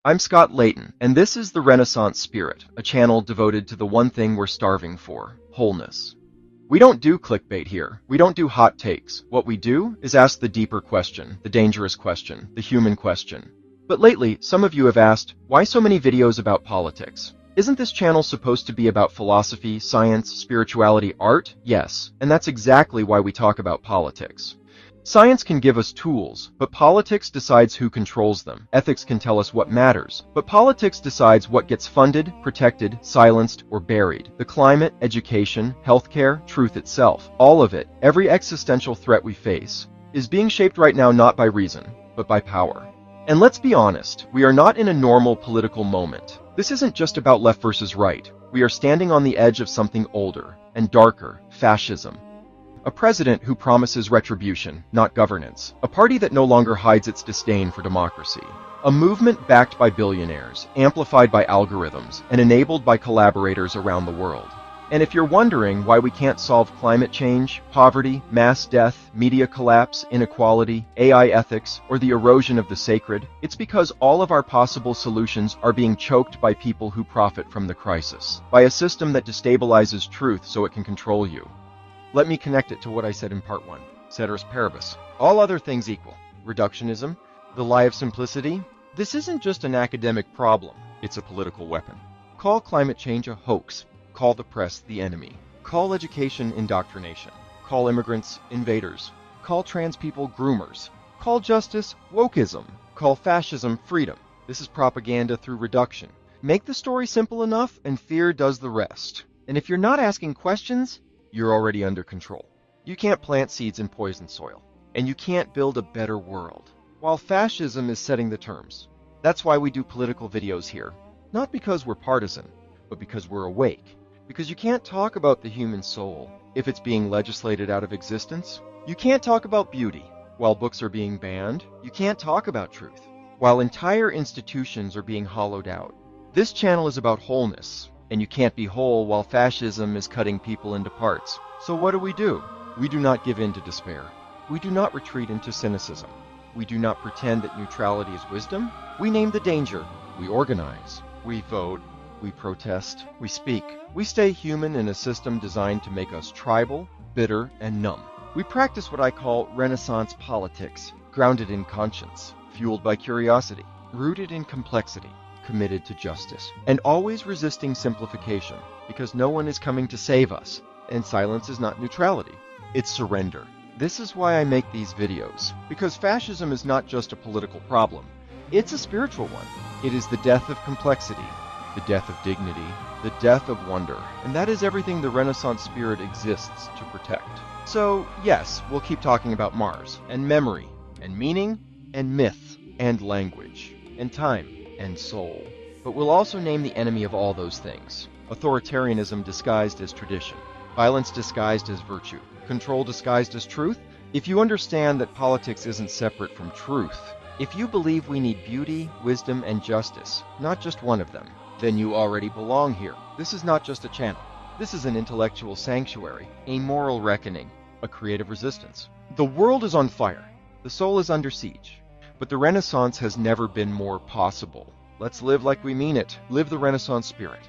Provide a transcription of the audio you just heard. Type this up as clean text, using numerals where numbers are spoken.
I'm Scott Layton, and this is The Renaissance Spirit, a channel devoted to the one thing we're starving for: wholeness. We don't do clickbait here. We don't do hot takes. What we do is ask the deeper question, the dangerous question, the human question. But lately, some of you have asked, why so many videos about politics? Isn't this channel supposed to be about philosophy, science, spirituality, art? Yes, and that's exactly why we talk about politics. Science can give us tools, but politics decides who controls them. Ethics can tell us what matters, but politics decides what gets funded, protected, silenced, or buried. The climate, education, healthcare, truth itself, all of it, every existential threat we face, is being shaped right now not by reason, but by power. And let's be honest, we are not in a normal political moment. This isn't just about left versus right. We are standing on the edge of something older and darker: fascism. A president who promises retribution, not governance. A party that no longer hides its disdain for democracy. A movement backed by billionaires, amplified by algorithms, and enabled by collaborators around the world. And if you're wondering why we can't solve climate change, poverty, mass death, media collapse, inequality, AI ethics, or the erosion of the sacred, it's because all of our possible solutions are being choked by people who profit from the crisis, by a system that destabilizes truth so it can control you. Let me connect it to what I said in part 1. Ceteris Paribus. All other things equal. Reductionism, the lie of simplicity. This isn't just an academic problem, it's a political weapon. Call climate change a hoax. Call the press the enemy. Call education indoctrination. Call immigrants invaders. Call trans people groomers. Call justice wokeism. Call fascism freedom. This is propaganda through reduction. Make the story simple enough and fear does the rest. And if you're not asking questions, you're already under control. You can't plant seeds in poison soil, and you can't build a better world, while fascism is setting the terms. That's why we do political videos here. Not because we're partisan, but because we're awake. Because you can't talk about the human soul if it's being legislated out of existence. You can't talk about beauty while books are being banned. You can't talk about truth while entire institutions are being hollowed out. This channel is about wholeness. And you can't be whole while fascism is cutting people into parts. So what do? We do not give in to despair. We do not retreat into cynicism. We do not pretend that neutrality is wisdom. We name the danger. We organize. We vote. We protest. We speak. We stay human in a system designed to make us tribal, bitter, and numb. We practice what I call Renaissance politics, grounded in conscience, fueled by curiosity, rooted in complexity, committed to justice, and always resisting simplification, because no one is coming to save us, and silence is not neutrality, it's surrender. This is why I make these videos, because fascism is not just a political problem, it's a spiritual one. It is the death of complexity, the death of dignity, the death of wonder, and that is everything the Renaissance spirit exists to protect. So yes, we'll keep talking about Mars, and memory, and meaning, and myth, and language, and time, and soul. But we'll also name the enemy of all those things. Authoritarianism disguised as tradition. Violence disguised as virtue. Control disguised as truth. If you understand that politics isn't separate from truth, if you believe we need beauty, wisdom, and justice, not just one of them, then you already belong here. This is not just a channel. This is an intellectual sanctuary, a moral reckoning, a creative resistance. The world is on fire. The soul is under siege. But the Renaissance has never been more possible. Let's live like we mean it. Live the Renaissance spirit.